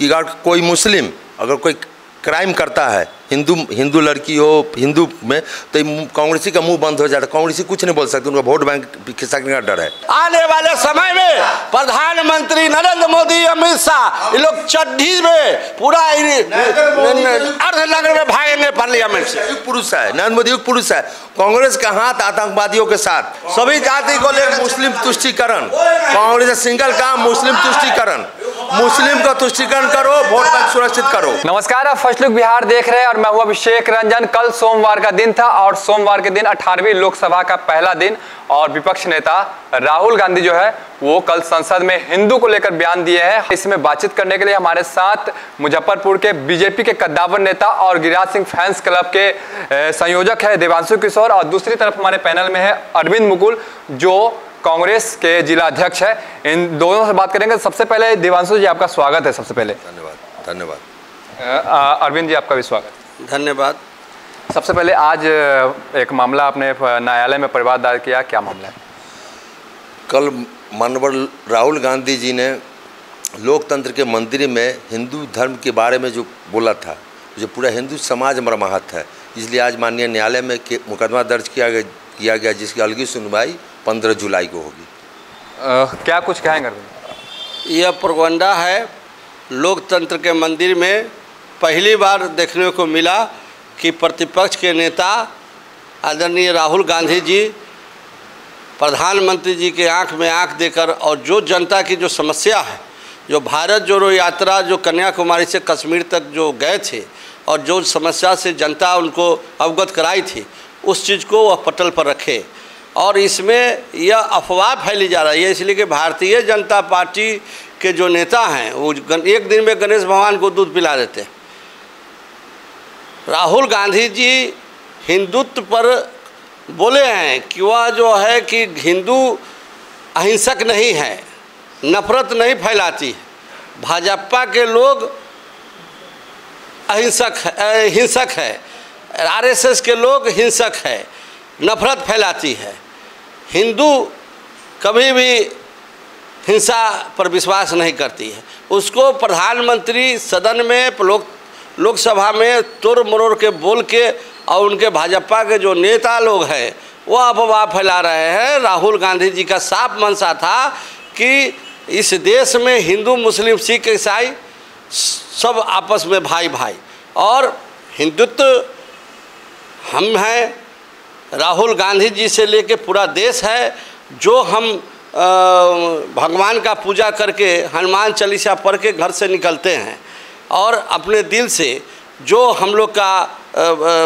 कि अगर कोई मुस्लिम अगर कोई क्राइम करता है, हिंदू लड़की हो हिंदू में, तो कांग्रेसी का मुंह बंद हो जाता है। कांग्रेसी कुछ नहीं बोल सकते, उनका वोट बैंक खिसकने का डर है। आने वाले समय में प्रधानमंत्री नरेंद्र मोदी, अमित शाह, ये लोग चड्ढी में पूरा अर्धनगर में भागेंगे पार्लियामेंट से। युग पुरुष है नरेंद्र मोदी, युग पुरुष है। कांग्रेस का हाथ आतंकवादियों के साथ, सभी जाति को लेकर मुस्लिम तुष्टीकरण, कांग्रेस का सिंगल काम मुस्लिम तुष्टीकरण, मुस्लिम का तुष्टीकरण करो, वोट बैंक सुरक्षित करो। नमस्कार, आप फर्स्ट लुक बिहार देख रहे हैं और मैं हूं अभिषेक रंजन। कल सोमवार का दिन था और सोमवार के दिन 18वीं लोकसभा का पहला दिन और विपक्ष नेता राहुल गांधी जो है वो कल संसद में हिंदू को लेकर बयान दिए हैं। इसमें बातचीत करने के लिए हमारे साथ मुजफ्फरपुर के बीजेपी के कद्दावर नेता और गिरिराज सिंह फैंस क्लब के संयोजक है देवांशु किशोर, और दूसरी तरफ हमारे पैनल में है अरविंद मुकुल जो कांग्रेस के जिला अध्यक्ष है। इन दोनों से बात करेंगे। सबसे पहले देवांशु जी, आपका स्वागत है। सबसे पहले धन्यवाद। अरविंद जी, आपका भी स्वागत। धन्यवाद। सबसे पहले आज एक मामला आपने न्यायालय में परिवार दायर किया, क्या मामला है? कल माननीय राहुल गांधी जी ने लोकतंत्र के मंदिर में हिंदू धर्म के बारे में जो बोला था, जो पूरा हिंदू समाज मर्माहत है, इसलिए आज माननीय न्यायालय में मुकदमा दर्ज किया गया जिसकी अगली सुनवाई 15 जुलाई को होगी। क्या कुछ कहेंगे? यह प्रोपगंडा है। लोकतंत्र के मंदिर में पहली बार देखने को मिला कि प्रतिपक्ष के नेता आदरणीय राहुल गांधी जी प्रधानमंत्री जी के आंख में आंख देकर और जो जनता की जो समस्या है, जो भारत जोड़ो यात्रा जो कन्याकुमारी से कश्मीर तक जो गए थे और जो समस्या से जनता उनको अवगत कराई थी, उस चीज़ को वह पटल पर रखे। और इसमें यह अफवाह फैली जा रही है इसलिए कि भारतीय जनता पार्टी के जो नेता हैं वो एक दिन में गणेश भगवान को दूध पिला देते हैं। राहुल गांधी जी हिंदुत्व पर बोले हैं कि वह जो है कि हिंदू अहिंसक नहीं है, नफरत नहीं फैलाती है। भाजपा के लोग हिंसक है, आरएसएस के लोग हिंसक है, नफरत फैलाती है। हिंदू कभी भी हिंसा पर विश्वास नहीं करती है। उसको प्रधानमंत्री सदन में लोकसभा में तोड़ मरोड़ के बोल के और उनके भाजपा के जो नेता लोग हैं वो अफवाह फैला रहे हैं। राहुल गांधी जी का साफ मंशा था कि इस देश में हिंदू मुस्लिम सिख ईसाई सब आपस में भाई भाई, और हिंदुत्व हम हैं, राहुल गांधी जी से लेके पूरा देश है। जो हम भगवान का पूजा करके हनुमान चालीसा पढ़ के घर से निकलते हैं और अपने दिल से जो हम लोग का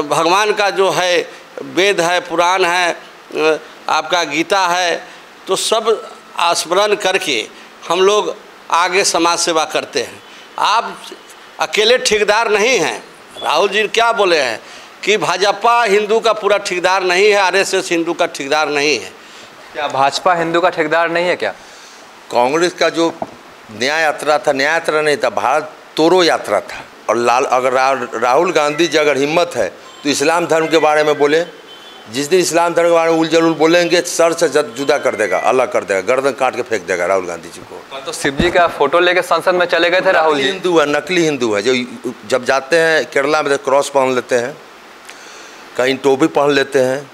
भगवान का जो है वेद है, पुराण है, आपका गीता है, तो सब स्मरण करके हम लोग आगे समाज सेवा करते हैं। आप अकेले ठेकेदार नहीं हैं। राहुल जी क्या बोले हैं कि भाजपा हिंदू का पूरा ठेकेदार नहीं है, आरएसएस हिंदू का ठेकेदार नहीं है। क्या भाजपा हिंदू का ठेकेदार नहीं है क्या? कांग्रेस का जो न्याय यात्रा था, न्याय यात्रा नहीं था, भारत तोड़ो यात्रा था। और अगर राहुल गांधी जी अगर हिम्मत है तो इस्लाम धर्म के बारे में बोले। जिस दिन इस्लाम धर्म के बारे में उलझुल बोलेंगे सर से जुदा कर देगा, अलग कर देगा, गर्दन काट के फेंक देगा राहुल गांधी जी को। तो शिव जी का फोटो लेके संसद में चले गए थे राहुल जी। हिंदू है, नकली हिंदू है, जो जब जाते हैं केरला में क्रॉस पहन लेते हैं, कहीं टोपी पहन लेते हैं,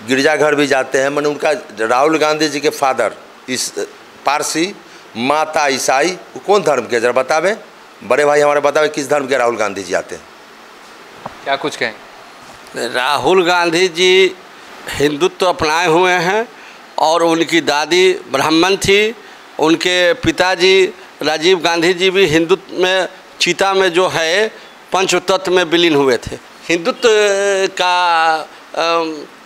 गिरजाघर भी जाते हैं। मैंने उनका राहुल गांधी जी के फादर इस पारसी, माता ईसाई, कौन धर्म के जरा बतावे, बड़े भाई हमारे बतावे किस धर्म के राहुल गांधी जी आते हैं? क्या कुछ कहें? राहुल गांधी जी हिंदुत्व अपनाए हुए हैं और उनकी दादी ब्राह्मण थी, उनके पिताजी राजीव गांधी जी भी हिंदुत्व में चीता में जो है पंचतत्व में विलीन हुए थे। हिंदुत्व का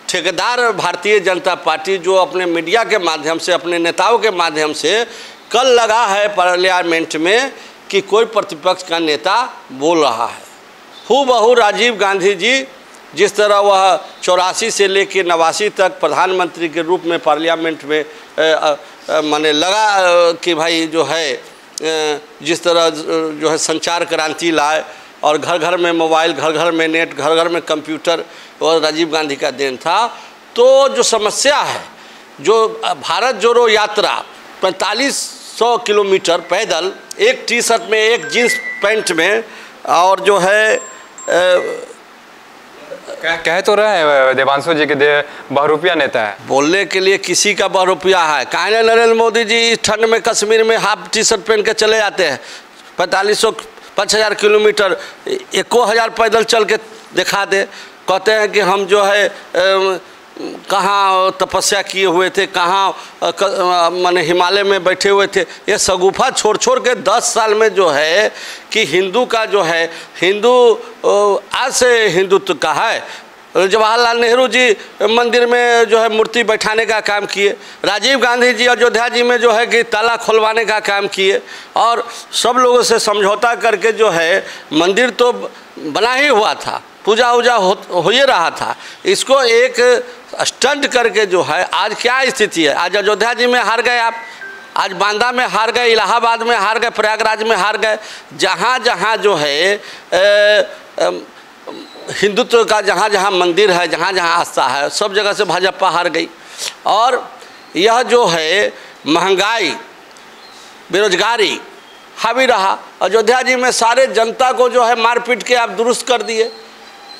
ठेकेदार भारतीय जनता पार्टी जो अपने मीडिया के माध्यम से, अपने नेताओं के माध्यम से कल लगा है पार्लियामेंट में कि कोई प्रतिपक्ष का नेता बोल रहा है। हूबहू राजीव गांधी जी जिस तरह वह 84 से लेकर 89 तक प्रधानमंत्री के रूप में पार्लियामेंट में माने लगा कि भाई जो है जिस तरह जो है संचार क्रांति लाए और घर घर में मोबाइल, घर घर में नेट, घर घर में कंप्यूटर, और राजीव गांधी का देन था। तो जो समस्या है, जो भारत जोड़ो यात्रा 45 100 किलोमीटर पैदल एक टी शर्ट में, एक जीन्स पैंट में, और जो है कह तो रहे हैं देवांशु जी के बहुरूपिया नेता है। बोलने के लिए किसी का बहुरूपिया है। काहे नरेंद्र मोदी जी इस ठंड में कश्मीर में हाफ टी शर्ट पहन के चले जाते हैं, 4500-5000 किलोमीटर, 1000 पैदल चल के दिखा दे। कहते हैं कि हम जो है कहाँ तपस्या किए हुए थे, कहाँ माने हिमालय में बैठे हुए थे। ये शगुफा छोड़ छोड़ के 10 साल में जो है कि हिंदू का जो है, हिंदू आज से हिंदुत्व का है। जवाहरलाल नेहरू जी मंदिर में जो है मूर्ति बैठाने का काम किए, राजीव गांधी जी अयोध्या जी में जो है कि ताला खुलवाने का काम किए, और सब लोगों से समझौता करके जो है मंदिर तो बना ही हुआ था, पूजा वूजा हो ही रहा था। इसको एक स्टंट करके जो है आज क्या स्थिति है। आज अयोध्या जी में हार गए आप, आज बांदा में हार गए, इलाहाबाद में हार गए, प्रयागराज में हार गए। जहाँ जहाँ जो है हिंदुत्व का जहाँ जहाँ मंदिर है, जहाँ जहाँ आस्था है, सब जगह से भाजपा हार गई। और यह जो है महंगाई, बेरोजगारी हावी रहा। अयोध्या जी में सारे जनता को जो है मार पीट के आप दुरुस्त कर दिए।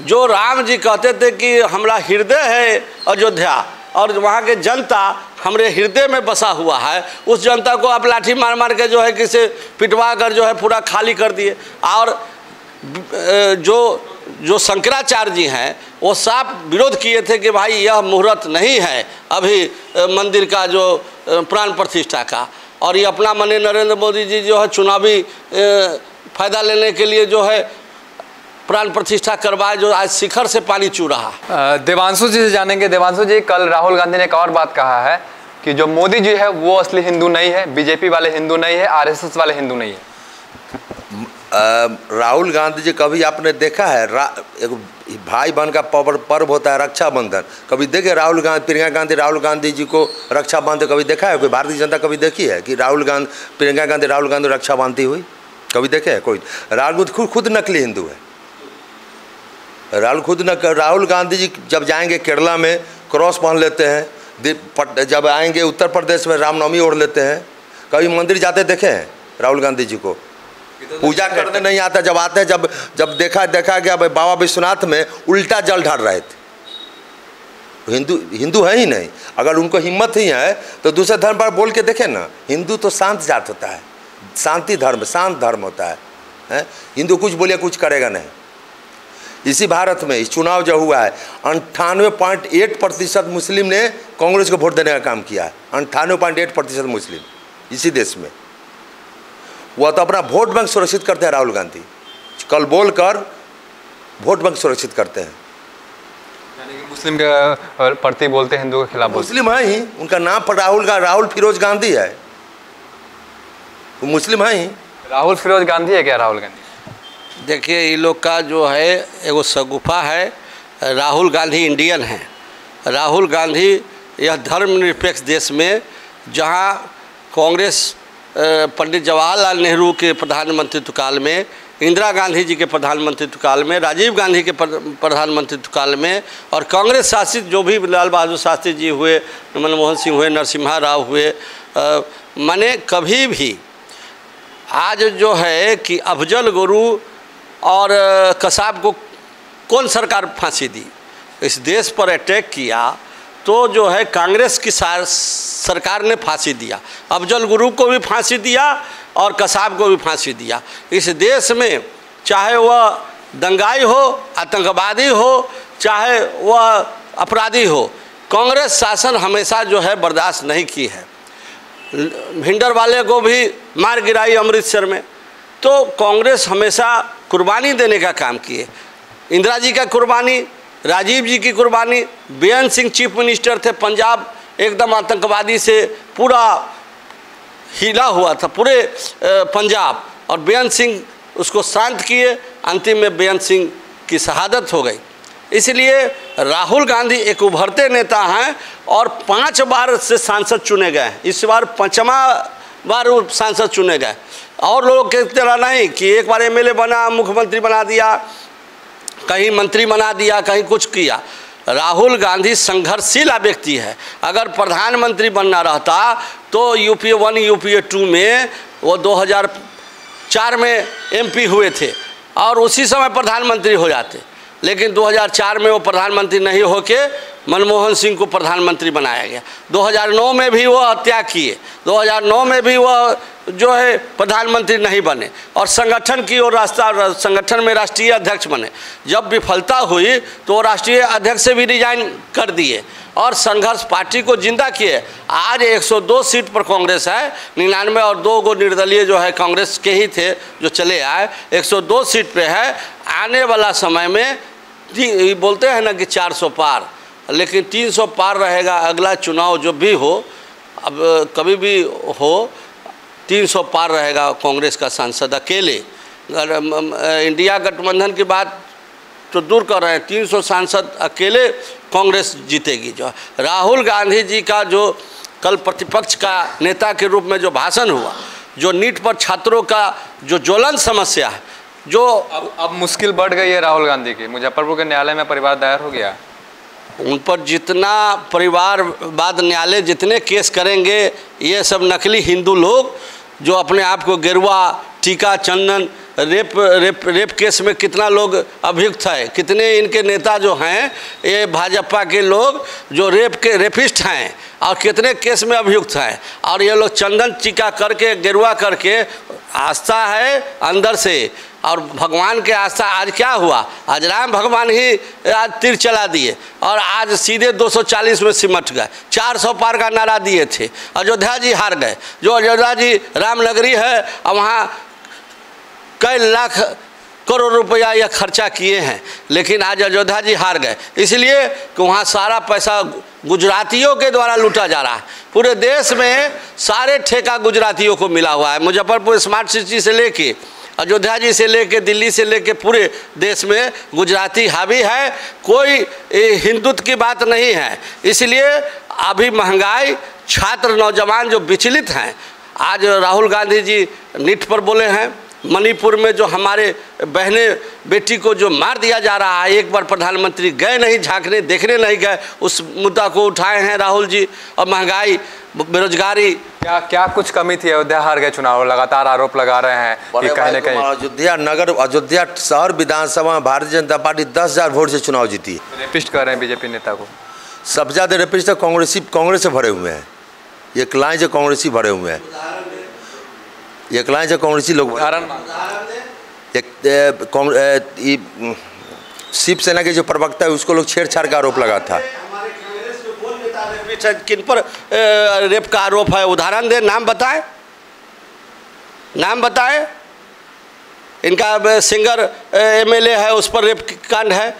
जो राम जी कहते थे कि हमारा हृदय है अयोध्या और वहाँ के जनता हमारे हृदय में बसा हुआ है, उस जनता को आप लाठी मार मार के जो है किसे पिटवा कर जो है पूरा खाली कर दिए। और जो शंकराचार्य जी हैं वो साफ विरोध किए थे कि भाई यह मुहूर्त नहीं है अभी मंदिर का जो प्राण प्रतिष्ठा का। और ये अपना माननीय नरेंद्र मोदी जी जो है चुनावी फायदा लेने के लिए जो है प्राण प्रतिष्ठा करवाए, जो आज शिखर से पानी चू रहा। देवांशु जी से जानेंगे। देवांशु जी, कल राहुल गांधी ने एक और बात कहा है कि जो मोदी जी है वो असली हिंदू नहीं है, बीजेपी वाले हिंदू नहीं है, आरएसएस वाले हिंदू नहीं है। राहुल गांधी जी, कभी आपने देखा है एक भाई बहन का पर्व होता है रक्षाबंधन, कभी देखे राहुल गांधी, प्रियंका गांधी राहुल गांधी जी को रक्षा बांधते कभी देखा है? कोई भारतीय जनता कभी देखी है कि प्रियंका गांधी राहुल गांधी रक्षा बांधती हुई? कभी देखे है कोई? राहुल खुद नकली हिंदू है। राहुल गांधी जी जब जाएंगे केरला में क्रॉस पहन लेते हैं, जब आएंगे उत्तर प्रदेश में रामनवमी ओढ़ लेते हैं। कभी मंदिर जाते देखे हैं राहुल गांधी जी को? पूजा करने नहीं आता, जब आते हैं जब देखा गया बाबा विश्वनाथ में उल्टा जल ढाल रहे थे। हिंदू है ही नहीं। अगर उनको हिम्मत ही है तो दूसरे धर्म पर बोल के देखें ना। हिंदू तो शांत जात होता है, शांति धर्म, शांत धर्म होता है। हिंदू कुछ बोले कुछ करेगा नहीं। इसी भारत में इस चुनाव जो हुआ है 98.8% मुस्लिम ने कांग्रेस को वोट देने का काम किया है। 98.8% मुस्लिम इसी देश में। वह तो अपना वोट बैंक सुरक्षित करते हैं राहुल गांधी, कल बोलकर वोट बैंक सुरक्षित करते हैं। यानी कि मुस्लिम के प्रति बोलते हैं, हिंदू के खिलाफ। मुस्लिम है ही, उनका नाम पर राहुल फिरोज गांधी है, वो मुस्लिम है ही। राहुल फिरोज गांधी है क्या राहुल गांधी? देखिए, ये लोग का जो है एगो शगुफा है। राहुल गांधी इंडियन है। राहुल गांधी यह धर्मनिरपेक्ष देश में, जहाँ कांग्रेस पंडित जवाहरलाल नेहरू के प्रधानमंत्रित्व काल में, इंदिरा गांधी जी के प्रधानमंत्रित्व काल में, राजीव गांधी के प्रधानमंत्रित्व काल में, और कांग्रेस शासित जो भी लाल बहादुर शास्त्री जी हुए, मनमोहन सिंह हुए, नरसिम्हा राव हुए, माने कभी भी आज जो है कि अफजल गुरु और कसाब को कौन सरकार फांसी दी? इस देश पर अटैक किया तो जो है कांग्रेस की सरकार ने फांसी दिया। अफजल गुरु को भी फांसी दिया और कसाब को भी फांसी दिया। इस देश में चाहे वह दंगाई हो, आतंकवादी हो, चाहे वह अपराधी हो, कांग्रेस शासन हमेशा जो है बर्दाश्त नहीं की है। भिंडर वाले को भी मार गिराई अमृतसर में। तो कांग्रेस हमेशा कुर्बानी देने का काम किए। इंदिरा जी का कुर्बानी, राजीव जी की कुर्बानी। बेअंत सिंह चीफ मिनिस्टर थे पंजाब, एकदम आतंकवादी से पूरा हिला हुआ था पूरे पंजाब, और बेअंत सिंह उसको शांत किए। अंतिम में बेअंत सिंह की शहादत हो गई। इसलिए राहुल गांधी एक उभरते नेता हैं और 5 बार से सांसद चुने गए हैं। इस बार 5वां बार वो सांसद चुने गए। और लोग की तरह नहीं कि एक बार एमएलए बना, मुख्यमंत्री बना दिया, कहीं मंत्री बना दिया, कहीं कुछ किया। राहुल गांधी संघर्षशील व्यक्ति है। अगर प्रधानमंत्री बनना रहता तो यूपीए 1 यूपीए 2 में वो 2004 में एमपी हुए थे और उसी समय प्रधानमंत्री हो जाते, लेकिन 2004 में वो प्रधानमंत्री नहीं होके मनमोहन सिंह को प्रधानमंत्री बनाया गया। 2009 में भी वो हत्या किए, 2009 में भी वो जो है प्रधानमंत्री नहीं बने और संगठन की ओर संगठन में राष्ट्रीय अध्यक्ष बने। जब विफलता हुई तो वो राष्ट्रीय अध्यक्ष से भी रिजाइन कर दिए और संघर्ष पार्टी को जिंदा किए। आज 102 सीट पर कांग्रेस है, 99 और 2 गो निर्दलीय जो है कांग्रेस के ही थे जो चले आए, 102 सीट पे है। आने वाला समय में बोलते हैं ना कि 400 पार, लेकिन 300 पार रहेगा। अगला चुनाव जो भी हो, अब कभी भी हो, 300 पार रहेगा कांग्रेस का सांसद अकेले। इंडिया गठबंधन की बात तो दूर कर रहे हैं, 300 सांसद अकेले कांग्रेस जीतेगी। जो राहुल गांधी जी का जो कल प्रतिपक्ष का नेता के रूप में जो भाषण हुआ, जो नीट पर छात्रों का जो ज्वलन समस्या है, जो अब मुश्किल बढ़ गई है राहुल गांधी की। मुजफ्फरपुर के न्यायालय में परिवार दायर हो गया, उन पर जितना परिवारवाद न्यायालय जितने केस करेंगे, ये सब नकली हिंदू लोग जो अपने आप को गेरुआ टीका चंदन रेप केस में कितना लोग अभियुक्त है, कितने इनके नेता जो हैं ये भाजपा के लोग जो रेपिस्ट हैं और कितने केस में अभियुक्त हैं। और ये लोग चंदन टीका करके गेरुआ करके आस्था है अंदर से, और भगवान के आस्था आज क्या हुआ, आज राम भगवान ही आज तीर चला दिए और आज सीधे 240 में सिमट गए। 400 पार का नारा दिए थे, अयोध्या जी हार गए। जो अयोध्या जी रामनगरी है और वहाँ कई लाख करोड़ रुपया यह खर्चा किए हैं, लेकिन आज अयोध्या जी हार गए, इसलिए कि वहाँ सारा पैसा गुजरातियों के द्वारा लूटा जा रहा है। पूरे देश में सारे ठेका गुजरातियों को मिला हुआ है। मुजफ्फरपुर स्मार्ट सिटी से लेके अयोध्या जी से लेके दिल्ली से लेके पूरे देश में गुजराती हावी है, कोई हिंदुत्व की बात नहीं है। इसलिए अभी महंगाई, छात्र नौजवान जो विचलित हैं, आज राहुल गांधी जी नीट पर बोले हैं। मणिपुर में जो हमारे बहने बेटी को जो मार दिया जा रहा है, एक बार प्रधानमंत्री गए नहीं, झांकने देखने नहीं गए, उस मुद्दा को उठाए हैं राहुल जी। और महंगाई, बेरोजगारी, क्या कुछ कमी थी? अयोध्या हार गए चुनाव, लगातार आरोप लगा रहे हैं कि कहीं न कहीं अयोध्या शहर विधानसभा में भारतीय जनता पार्टी 10,000 वोट से चुनाव जीती। रेपिस्ट कर रहे हैं बीजेपी नेता को। सबसे ज़्यादा रेपिस्ट कांग्रेस से भरे हुए हैं, एक लाइन से कांग्रेसी भरे हुए हैं, एक लाइन से कांग्रेसी लोग। शिवसेना के जो प्रवक्ता है उसको लोग छेड़छाड़ का आरोप लगा था। किन पर रेप का आरोप है, उदाहरण दे, नाम बताएं, नाम बताएं। इनका सिंगर एमएलए है, उस पर रेप कांड है,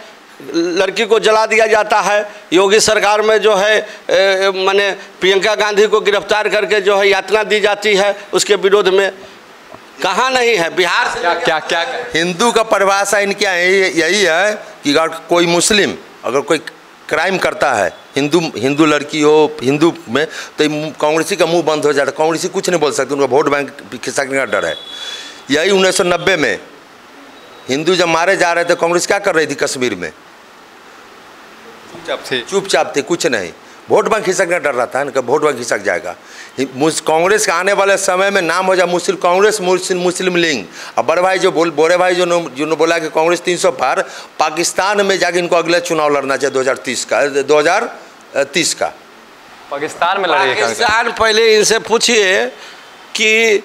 लड़की को जला दिया जाता है। योगी सरकार में जो है माने प्रियंका गांधी को गिरफ्तार करके जो है यातना दी जाती है उसके विरोध में। कहाँ नहीं है बिहार से? क्या हिंदू का परिभाषा इनके यही है कि अगर कोई मुस्लिम अगर कोई क्राइम करता है, हिंदू लड़की हो हिंदू में, तो कांग्रेसी का मुंह बंद हो जाता है। कांग्रेसी कुछ नहीं बोल सकते, उनका वोट बैंक खिसकने का डर है। यही 1990 में हिंदू जब मारे जा रहे थे, कांग्रेस क्या कर रही थी कश्मीर में? चुपचाप थे, कुछ नहीं। वोट बैंक खिसकने का डर रहता है, इनका वोट बैंक खिसक जाएगा। कांग्रेस का आने वाले समय में नाम हो जाए मुस्लिम लीग। अब बड़े भाई जो बोरे भाई जो बोला कि कांग्रेस 300 पार, पाकिस्तान में जाके इनको अगला चुनाव लड़ना चाहिए 2030 का। पाकिस्तान में लड़ेगा। पाकिस्तान पहले इनसे पूछिए कि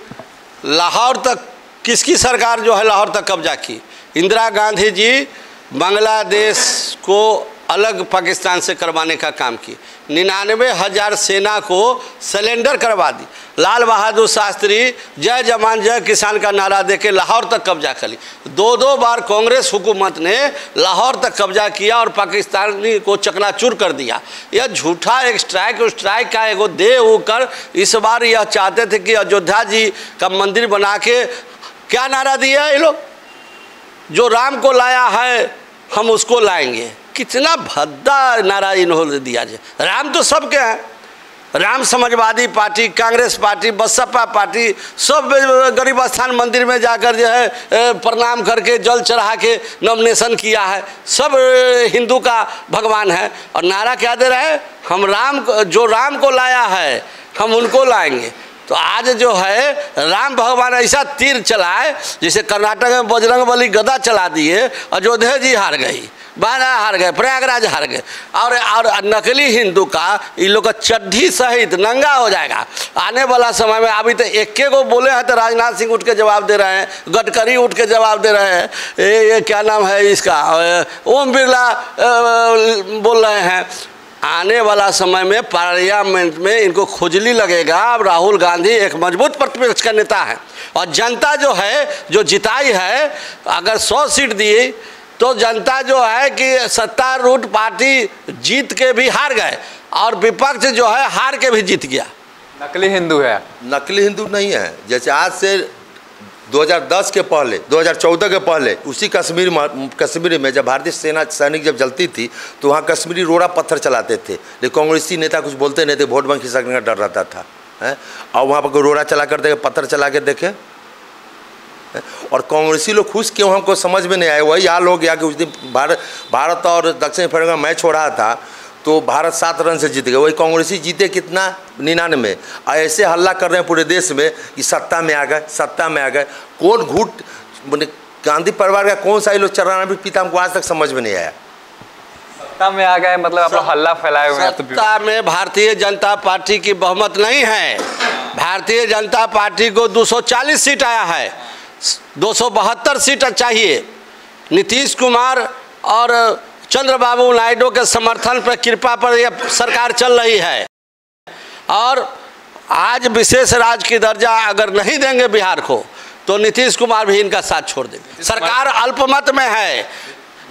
लाहौर तक किसकी सरकार जो है लाहौर तक कब्जा की? इंदिरा गांधी जी बांग्लादेश को अलग पाकिस्तान से करवाने का काम की। 99,000 सेना को सरेंडर करवा दी। लाल बहादुर शास्त्री जय जवान जय किसान का नारा देके लाहौर तक कब्जा कर ली। 2 बार कांग्रेस हुकूमत ने लाहौर तक कब्जा किया और पाकिस्तानी को चकनाचूर कर दिया। यह झूठा एक स्ट्राइक का एगो दे होकर इस बार यह चाहते थे कि अयोध्या जी का मंदिर बना के क्या नारा दिया ये लोग, जो राम को लाया है हम उसको लाएंगे। कितना भद्दा नारा इन्होंने दिया जाए। राम तो सबके हैं, Ram Samajwadi party, Congress party, BSP party सब गरीब स्थान मंदिर में जाकर जो है प्रणाम करके जल चढ़ा के नॉमिनेशन किया है। सब हिंदू का भगवान है और नारा क्या दे रहा है? हम राम को लाया है हम उनको लाएंगे। तो आज जो है राम भगवान ऐसा तीर चलाए, जैसे कर्नाटक में बजरंग बली गदा चला दिए, अयोध्या जी हार गई, बारा हार गए, प्रयागराज हार गए, और नकली हिंदू का इन लोग का चड्ढी सहित नंगा हो जाएगा आने वाला समय में। अभी तो एक को बोले हैं तो राजनाथ सिंह उठ के जवाब दे रहे हैं, गडकरी उठ के जवाब दे रहे हैं, ये क्या नाम है इसका, ओम बिरला बोल रहे हैं। आने वाला समय में पार्लियामेंट में इनको खुजली लगेगा। अब राहुल गांधी एक मजबूत प्रतिपक्ष का नेता है, और जनता जो है जो जिताई है, अगर 100 सीट दी तो जनता जो है कि सत्तारूढ़ पार्टी जीत के भी हार गए, और विपक्ष जो है हार के भी जीत गया। नकली हिंदू है। नकली हिंदू नहीं है। जैसे आज से 2010 के पहले, 2014 के पहले उसी कश्मीर में जब भारतीय सेना सैनिक जब जलती थी तो वहाँ कश्मीरी रोड़ा पत्थर चलाते थे, लेकिन कांग्रेसी नेता कुछ बोलते नहीं थे, वोट बैंक खिसकने का डर रहता था है। और वहाँ पर कोई रोड़ा चला कर देखे, पत्थर चला के देखे, और कांग्रेसी लोग खुश क्यों हमको समझ में नहीं आए। वही हाल हो गया कि उस दिन भारत और दक्षिण अफ्रीका का मैच हो रहा था तो भारत 7 रन से जीत गए, वही कांग्रेसी जीते कितना 99। ऐसे हल्ला कर रहे हैं पूरे देश में कि सत्ता में आ गए, सत्ता में आ गए। कौन घूट गांधी परिवार का कौन सा लोग चराना भी पीता, हमको आज तक समझ में नहीं आया। सत्ता में आ गए मतलब आप लोग हल्ला फैलाए हुए हैं। सत्ता में भारतीय जनता पार्टी की बहुमत नहीं है। भारतीय जनता पार्टी को 240 सीट आया है, 272 सीट चाहिए। नीतीश कुमार और चंद्रबाबू नायडू के समर्थन पर, कृपा पर यह सरकार चल रही है, और आज विशेष राज्य की दर्जा अगर नहीं देंगे बिहार को तो नीतीश कुमार भी इनका साथ छोड़ देंगे। सरकार अल्पमत में है,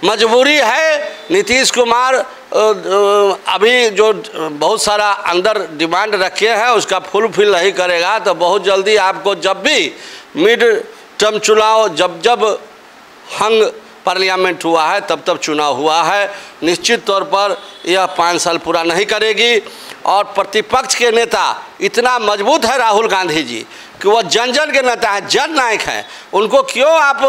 मजबूरी है। नीतीश कुमार अभी जो बहुत सारा अंदर डिमांड रखे हैं उसका फुलफिल नहीं करेगा तो बहुत जल्दी आपको, जब भी मिड टर्म चुनाव, जब हंग पार्लियामेंट हुआ है तब चुनाव हुआ है, निश्चित तौर पर यह 5 साल पूरा नहीं करेगी। और प्रतिपक्ष के नेता इतना मजबूत है राहुल गांधी जी कि वह जन जन के नेता हैं, जननायक हैं। उनको क्यों आप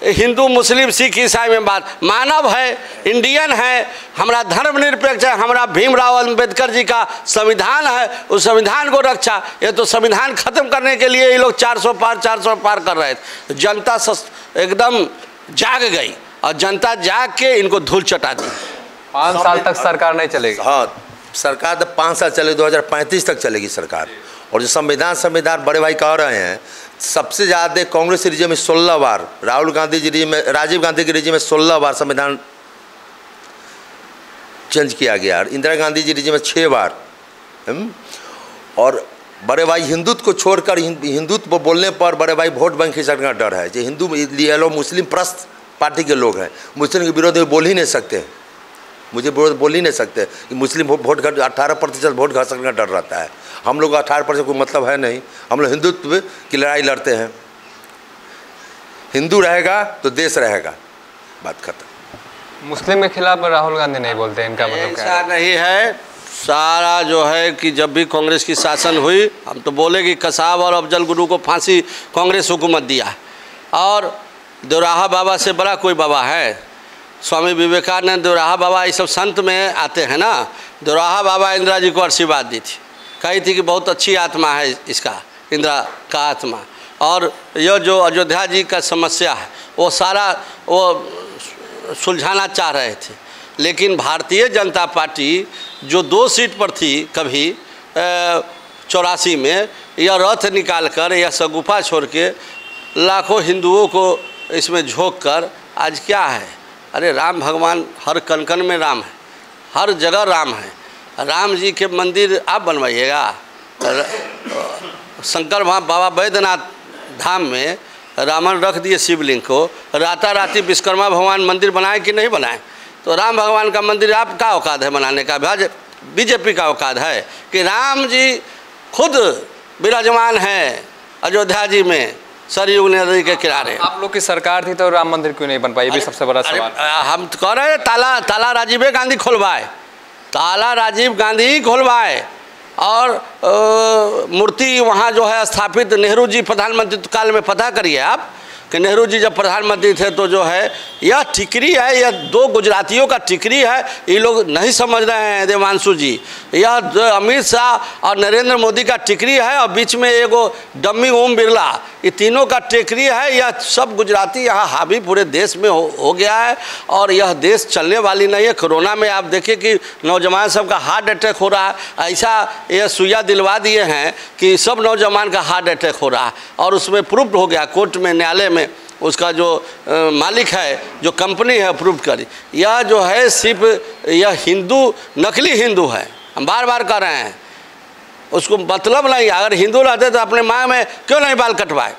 हिंदू मुस्लिम सिख ईसाई में बात, मानव है, इंडियन है, हमारा धर्मनिरपेक्ष है, हमारा भीमराव अंबेडकर जी का संविधान है, उस संविधान को रक्षा। ये तो संविधान खत्म करने के लिए ये लोग 400 पार कर रहे थे। जनता एकदम जाग गई, और जनता जाग के इनको धूल चटा दी। 5 साल तक सरकार नहीं चलेगी। हाँ, सरकार तो 5 साल चलेगी, 2035 तक चलेगी सरकार। और जो संविधान बड़े भाई कह रहे हैं, सबसे ज़्यादा कांग्रेस रिजीम में 16 बार, राहुल गांधी जी रिजीम में, राजीव गांधी के रिजीम में 16 बार संविधान चेंज किया गया, और इंदिरा गांधी जी रिजीम में 6 बार। और बड़े भाई हिंदुत्व को छोड़कर, हिंदुत्व बोलने पर बड़े भाई वोट बैंक खिसकने का डर है। जो हिंदू ये लोग मुस्लिम प्रस्त पार्टी के लोग हैं, मुस्लिम के विरोध में बोल ही नहीं सकते, मुझे बोल ही नहीं सकते कि मुस्लिम वोट 18% वोट खिसकने का डर रहता है। हम लोग 18% कोई मतलब है नहीं, हम लोग हिंदुत्व की लड़ाई लड़ते हैं। हिंदू रहेगा तो देश रहेगा, बात खत्म। मुस्लिम के खिलाफ राहुल गांधी नहीं बोलते, इनका मतलब क्या है? नहीं है। सारा जो है कि जब भी कांग्रेस की शासन हुई, हम तो बोले कि कसाब और अफजल गुरु को फांसी कांग्रेस हुकूमत दिया है। और दोराहा बाबा से बड़ा कोई बाबा है? स्वामी विवेकानंद, दोराहा बाबा, ये सब संत में आते हैं ना। दोराहा बाबा इंदिरा जी को आशीर्वाद दी थी, कही थी कि बहुत अच्छी आत्मा है इसका, इंदिरा का आत्मा। और यह जो अयोध्या जी का समस्या है वो सारा वो सुलझाना चाह रहे थे, लेकिन भारतीय जनता पार्टी जो 2 सीट पर थी कभी 84 में, यह रथ निकाल कर या सगुफा छोड़ के लाखों हिंदुओं को इसमें झोंक कर आज क्या है? अरे राम भगवान हर कण में राम है, हर जगह राम है। राम जी के मंदिर आप बनवाइएगा। शंकर बाबा बैद्यनाथ धाम में रावण रख दिए शिवलिंग को, राताराती विश्वकर्मा भगवान मंदिर बनाए कि नहीं बनाए? तो राम भगवान का मंदिर आपका औकात है बनाने का? बीजेपी का औकात है कि राम जी खुद विराजमान हैं अयोध्या जी में, सरयू नदी के किनारे। आप लोग की सरकार थी तो राम मंदिर क्यों नहीं बन पाई? ये भी सबसे बड़ा सवाल। हम तो कह रहे हैं ताला राजीव गांधी खुलवाए, ताला राजीव गांधी ही खुलवाए, और मूर्ति वहाँ जो है स्थापित, नेहरू जी प्रधानमंत्री काल में पता करिए आप, कि नेहरू जी जब प्रधानमंत्री थे तो जो है यह टिकरी है, यह दो गुजरातियों का टिकरी है। ये लोग नहीं समझ रहे हैं देवांशु जी, यह अमित शाह और नरेंद्र मोदी का टिकरी है और बीच में एगो डम्मी ओम बिरला, ये तीनों का टिकरी है। यह सब गुजराती यहाँ हावी पूरे देश में हो गया है और यह देश चलने वाली नहीं है। कोरोना में आप देखिए कि नौजवान सब का हार्ट अटैक हो रहा है, ऐसा यह सुइया दिलवा दिए हैं कि सब नौजवान का हार्ट अटैक हो रहा है और उसमें प्रूफ हो गया कोर्ट में, न्यायालय में उसका जो मालिक है, जो कंपनी है, प्रूफ करी। यह जो है सिर्फ यह हिंदू, नकली हिंदू है। हम बार बार कह रहे हैं, उसको मतलब नहीं। अगर हिंदू रहते तो अपने माँ में क्यों नहीं बाल कटवाए?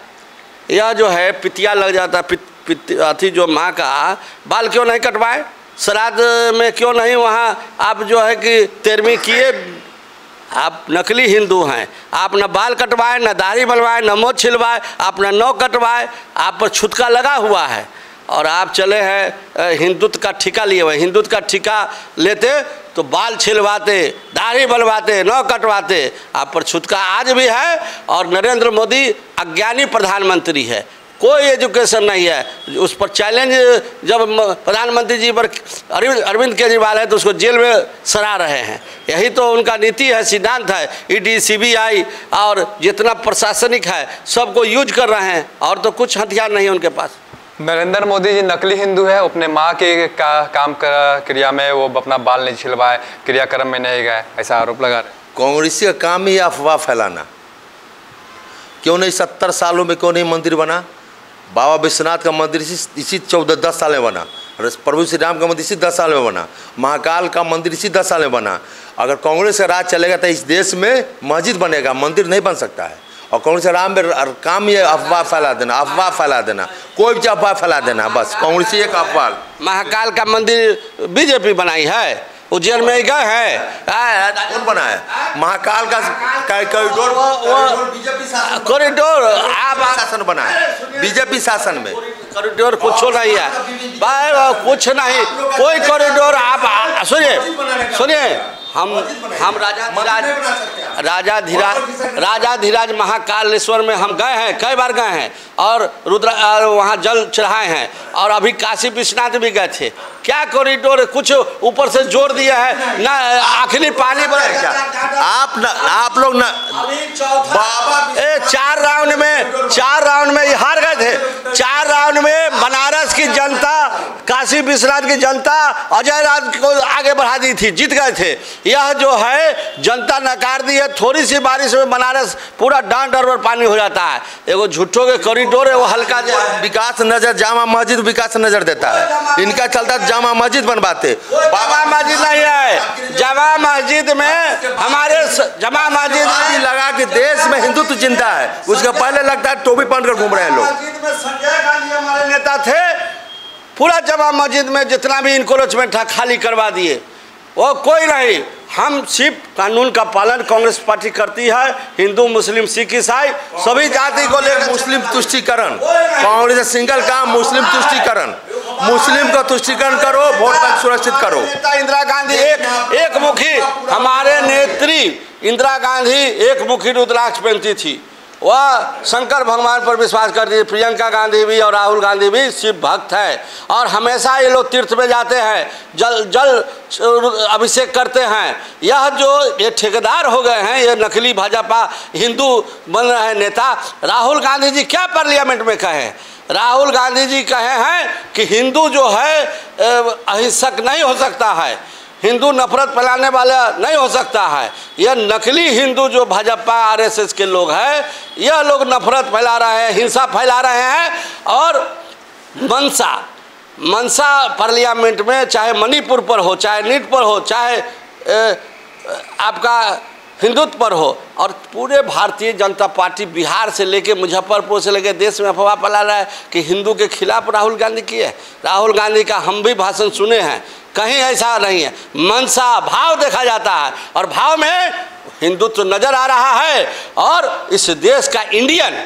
यह जो है पितिया लग जाता, अथी जो माँ का बाल क्यों नहीं कटवाए? श्राद्ध में क्यों नहीं वहाँ आप जो है कि 13वीं किए? आप नकली हिंदू हैं। आप न बाल कटवाए, न दाढ़ी बनवाए, न मोछ छिलवाए, आप न नौ कटवाए, आप पर छुतका लगा हुआ है और आप चले हैं हिंदुत्व का ठिका लिए हुए। हिंदुत्व का ठिका लेते तो बाल छिलवाते, दाढ़ी बनवाते, नौ कटवाते। आप पर छुतका आज भी है और नरेंद्र मोदी अज्ञानी प्रधानमंत्री है, कोई एजुकेशन नहीं है। उस पर चैलेंज जब प्रधानमंत्री जी पर अरविंद केजरीवाल है तो उसको जेल में सरा रहे हैं। यही तो उनका नीति है, सिद्धांत है। ईडी, सीबीआई और जितना प्रशासनिक है सबको यूज कर रहे हैं और तो कुछ हथियार नहीं है उनके पास। नरेंद्र मोदी जी नकली हिंदू है, अपने माँ के काम क्रिया में वो अपना बाल नहीं छिलवाए, क्रियाक्रम में नहीं गए, ऐसा आरोप लगा रहे। कांग्रेसी का काम ही अफवाह फैलाना। क्यों नहीं 70 सालों में क्यों नहीं मंदिर बना? बाबा विश्वनाथ का मंदिर इसी 10 साल में बना, प्रभु श्री राम का मंदिर इसी 10 साल में बना, महाकाल का मंदिर इसी 10 साल में बना। अगर कांग्रेस का राज चलेगा तो इस देश में मस्जिद बनेगा, मंदिर नहीं बन सकता है। और कांग्रेस का काम ये अफवाह फैला देना, अफवाह फैला देना, कोई भी अफवाह फैला देना, बस कांग्रेस एक अफवाह। महाकाल का मंदिर बीजेपी बनाई है, उज्जैन में गए हैं, कौन बनाया? महाकाल का कॉरिडोर कॉरिडोर आप शासन बनाया, बीजेपी शासन में कॉरिडोर कुछ नहीं है, कुछ नहीं, कोई कॉरिडोर। आप सुनिए, हम राजा धीराज महाकालेश्वर में हम गए हैं, कई बार गए हैं और रुद्र वहाँ जल चढ़ाए हैं और अभी काशी विश्वनाथ भी गए थे। क्या कॉरिडोर, कुछ ऊपर से जोड़ दिया है ना, आखिरी पानी पर आप लोग ना चार राउंड में हार गए थे। 4 राउंड में बनारस की जनता, काशी विश्वनाथ की जनता अजय राज को आगे बढ़ा दी थी, जीत गए थे। यह जो है जनता नकार दी है। थोड़ी सी बारिश में बनारस पूरा डांड डर पानी हो जाता है। एगो झूठों के कॉरिडोर है, वो हल्का विकास नजर, जामा मस्जिद विकास नजर देता है। इनका चलता जामा मस्जिद बनवाते, बाबा मस्जिद नहीं है। जामा मस्जिद में हमारे जामा मस्जिद लगा कि देश में हिंदुत्व जिंदा है, उसका पहले लगता है टोपी पहनकर घूम रहे हैं लोग। मस्जिद में संजय गांधी हमारे नेता थे, पूरा जामा मस्जिद में जितना भी इंक्रोचमेंट था खाली करवा दिए। वो कोई नहीं, हम सिर्फ कानून का पालन कांग्रेस पार्टी करती है। हिंदू, मुस्लिम, सिख, ईसाई सभी जाति को लेकर मुस्लिम तुष्टीकरण, कांग्रेस सिंगल काम मुस्लिम तुष्टीकरण, मुस्लिम का तुष्टीकरण करो, वोट बैंक सुरक्षित करो। इंदिरा गांधी एक मुखी, हमारे नेत्री इंदिरा गांधी एक मुखी रुद्राक्ष पहनती थी, वह शंकर भगवान पर विश्वास करती है। प्रियंका गांधी भी और राहुल गांधी भी शिव भक्त है और हमेशा ये लोग तीर्थ में जाते हैं, जल अभिषेक करते हैं। यह जो ये ठेकेदार हो गए हैं, ये नकली भाजपा हिंदू बन रहे हैं नेता। राहुल गांधी जी क्या पार्लियामेंट में कहे? राहुल गांधी जी कहे हैं कि हिंदू जो है अहिंसक नहीं हो सकता है, हिंदू नफरत फैलाने वाला नहीं हो सकता है। यह नकली हिंदू जो भाजपा आरएसएस के लोग हैं, यह लोग नफरत फैला रहे हैं, हिंसा फैला रहे हैं। और मनसा पार्लियामेंट में, चाहे मणिपुर पर हो, चाहे नीट पर हो, चाहे आपका हिंदुत्व पर हो, और पूरे भारतीय जनता पार्टी बिहार से लेके मुजफ्फरपुर से लेके देश में अफवाह फैला रहा है कि हिंदू के खिलाफ राहुल गांधी की है। राहुल गांधी का हम भी भाषण सुने हैं, कहीं ऐसा नहीं है। मनसा भाव देखा जाता है और भाव में हिंदुत्व नजर आ रहा है। और इस देश का इंडियन,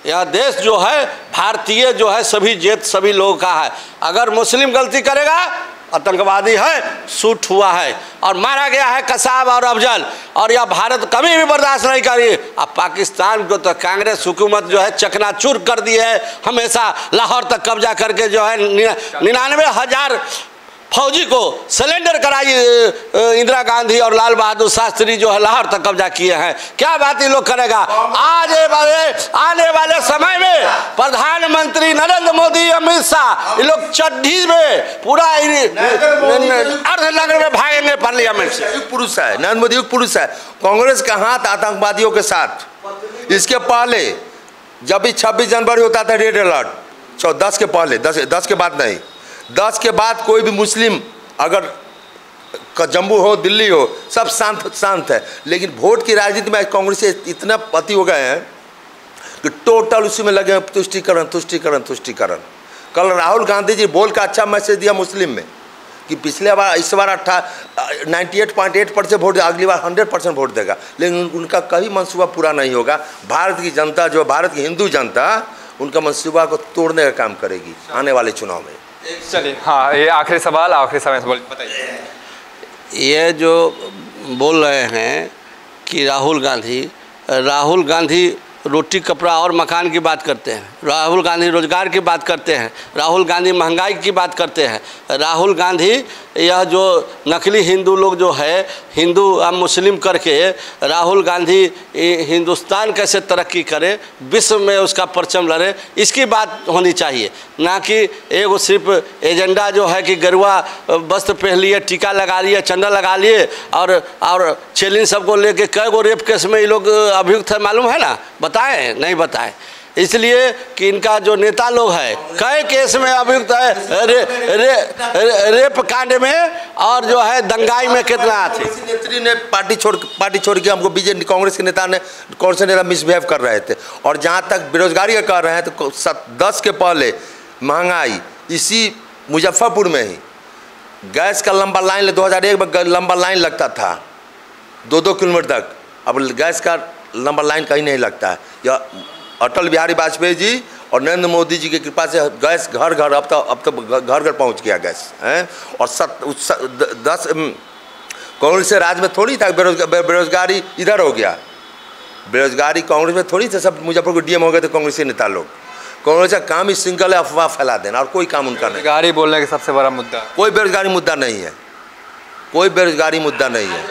यह देश जो है भारतीय जो है सभी लोगों का है। अगर मुस्लिम गलती करेगा आतंकवादी है, शूट हुआ है और मारा गया है कसाब और अफजल, और यह भारत कभी भी बर्दाश्त नहीं करी। अब पाकिस्तान को तो कांग्रेस हुकूमत जो है चकनाचूर कर दी है, हमेशा लाहौर तक कब्जा करके जो है 99,000 फौजी को सरेंडर कराई इंदिरा गांधी और लाल बहादुर शास्त्री जो है लाहौर तक कब्जा किए हैं। क्या बात ये लोग करेगा? आने वाले समय में प्रधानमंत्री नरेंद्र मोदी, अमित शाह, ये लोग चड्ढी में पूरा अर्धनग्न में भागेंगे पार्लियामेंट से। युग पुरुष है नरेंद्र मोदी, युग पुरुष है। कांग्रेस का हाथ आतंकवादियों के साथ। इसके पहले जब भी 26 जनवरी होता था रेड अलर्ट, 10 के पहले, 10 के बाद नहीं, 10 के बाद कोई भी मुस्लिम अगर जम्मू हो, दिल्ली हो, सब शांत है। लेकिन वोट की राजनीति में कांग्रेस से इतना पति हो गए हैं कि टोटल उसी में लगे हैं तुष्टीकरण तुष्टीकरण तुष्टीकरण। कल राहुल गांधी जी बोल का अच्छा मैसेज दिया मुस्लिम में कि पिछले बार, इस बार 98.8% वोट, अगली बार 100% वोट देगा। लेकिन उनका कभी मंसूबा पूरा नहीं होगा। भारत की जनता जो, भारत की हिंदू जनता उनका मंसूबा को तोड़ने का काम करेगी आने वाले चुनाव में। चलिए, हाँ, ये आखिरी सवाल बताइए। ये जो बोल रहे हैं कि राहुल गांधी रोटी कपड़ा और मकान की बात करते हैं, राहुल गांधी रोजगार की बात करते हैं, राहुल गांधी महंगाई की बात करते हैं, राहुल गांधी यह जो नकली हिंदू लोग जो है, हिंदू और मुस्लिम करके राहुल गांधी हिंदुस्तान कैसे तरक्की करे, विश्व में उसका परचम लहरे, इसकी बात होनी चाहिए। ना कि एक सिर्फ एजेंडा जो है कि गरुआ वस्त्र पहन लिए, टीका लगा लिए, चंदा लगा लिए और चैलेंज सबको लेके कई गो रेप केस में ये लोग अभियुक्त है, मालूम है ना? बताएं? नहीं बताएं। इसलिए कि इनका जो नेता लोग है कई केस में अभियुक्त है, रेप कांड में और जो है दंगाई में कितना थे। नेत्री ने पार्टी छोड़ के हमको बीजेपी कांग्रेस के नेता मिसबिहेव कर रहे थे। और जहाँ तक बेरोजगारी का कर रहे हैं तो 10 के पहले महंगाई, इसी मुजफ्फरपुर में ही गैस का लंबा लाइन, 2001 में लंबा लाइन लगता था 2-2 किलोमीटर तक। अब गैस का लंबा लाइन कहीं नहीं लगता है। यह अटल बिहारी वाजपेयी जी और नरेंद्र मोदी जी की कृपा से गैस घर घर अब तो घर घर पहुंच गया गैस है। और 10 कांग्रेस से राज में थोड़ी था बेरोजगारी, इधर हो गया। बेरोजगारी कांग्रेस में थोड़ी था, सब मुजफ्फरपुर डीएम हो गए थे कांग्रेसी नेता लोग। कांग्रेस का काम ही सिंगल है अफवाह फैला देना, और कोई काम उनका नहीं। बेरोजगारी बोलने का सबसे बड़ा मुद्दा, कोई बेरोजगारी मुद्दा नहीं है, कोई बेरोजगारी मुद्दा नहीं है।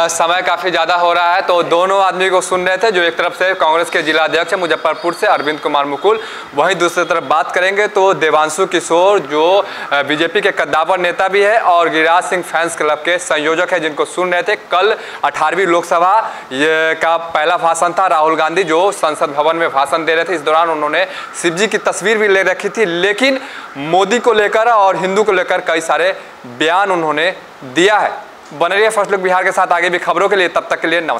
समय काफ़ी ज़्यादा हो रहा है, तो दोनों आदमी को सुन रहे थे। जो एक तरफ से कांग्रेस के जिला अध्यक्ष है मुजफ्फरपुर से अरविंद कुमार मुकुल, वहीं दूसरी तरफ बात करेंगे तो देवांशु किशोर जो बीजेपी के कद्दावर नेता भी है और गिरिराज सिंह फैंस क्लब के संयोजक है, जिनको सुन रहे थे। कल 18वीं लोकसभा का पहला भाषण था राहुल गांधी जो संसद भवन में भाषण दे रहे थे। इस दौरान उन्होंने शिव जी की तस्वीर भी ले रखी थी, लेकिन मोदी को लेकर और हिंदू को लेकर कई सारे बयान उन्होंने दिया है। बने रहिए फर्स्ट लुक बिहार के साथ आगे भी खबरों के लिए, तब तक के लिए नमस्कार।